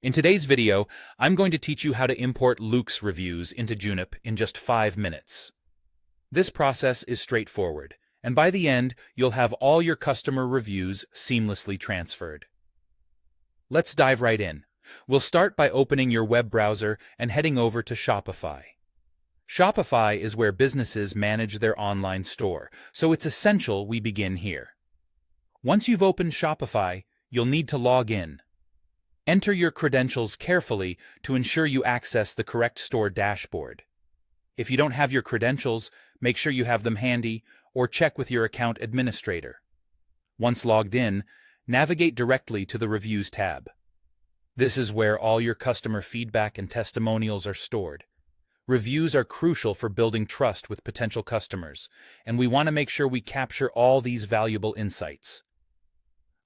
In today's video, I'm going to teach you how to import Loox reviews into Junip in just 5 minutes. This process is straightforward, and by the end, you'll have all your customer reviews seamlessly transferred. Let's dive right in. We'll start by opening your web browser and heading over to Shopify. Shopify is where businesses manage their online store, so it's essential we begin here. Once you've opened Shopify, you'll need to log in. Enter your credentials carefully to ensure you access the correct store dashboard. If you don't have your credentials, make sure you have them handy or check with your account administrator. Once logged in, navigate directly to the Reviews tab. This is where all your customer feedback and testimonials are stored. Reviews are crucial for building trust with potential customers, and we want to make sure we capture all these valuable insights.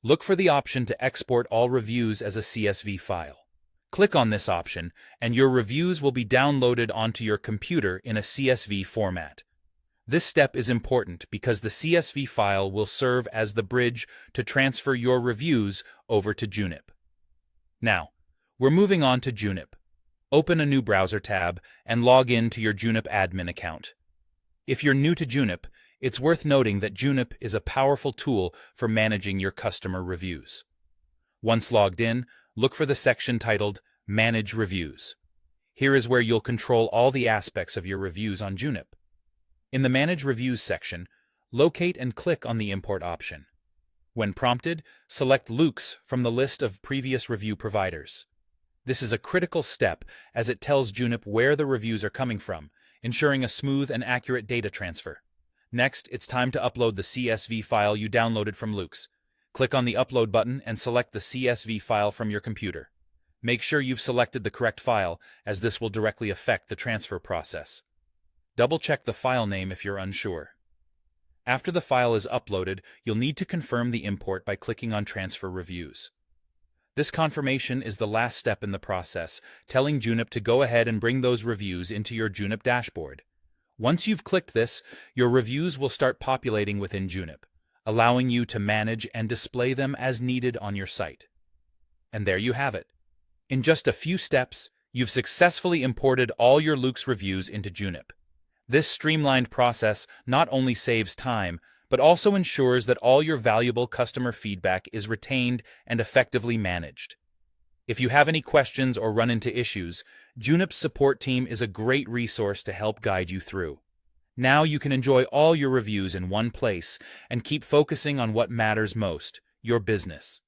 Look for the option to export all reviews as a CSV file. Click on this option, and your reviews will be downloaded onto your computer in a CSV format. This step is important because the CSV file will serve as the bridge to transfer your reviews over to Junip. Now, we're moving on to Junip. Open a new browser tab and log in to your Junip admin account. If you're new to Junip, it's worth noting that Junip is a powerful tool for managing your customer reviews. Once logged in, look for the section titled Manage Reviews. Here is where you'll control all the aspects of your reviews on Junip. In the Manage Reviews section, locate and click on the Import option. When prompted, select Loox from the list of previous review providers. This is a critical step as it tells Junip where the reviews are coming from, ensuring a smooth and accurate data transfer. Next, it's time to upload the CSV file you downloaded from Loox. Click on the Upload button and select the CSV file from your computer. Make sure you've selected the correct file, as this will directly affect the transfer process. Double-check the file name if you're unsure. After the file is uploaded, you'll need to confirm the import by clicking on Transfer Reviews. This confirmation is the last step in the process, telling Junip to go ahead and bring those reviews into your Junip dashboard. Once you've clicked this, your reviews will start populating within Junip, allowing you to manage and display them as needed on your site. And there you have it. In just a few steps, you've successfully imported all your Loox reviews into Junip. This streamlined process not only saves time, but also ensures that all your valuable customer feedback is retained and effectively managed. If you have any questions or run into issues, Junip's support team is a great resource to help guide you through. Now you can enjoy all your reviews in one place and keep focusing on what matters most, your business.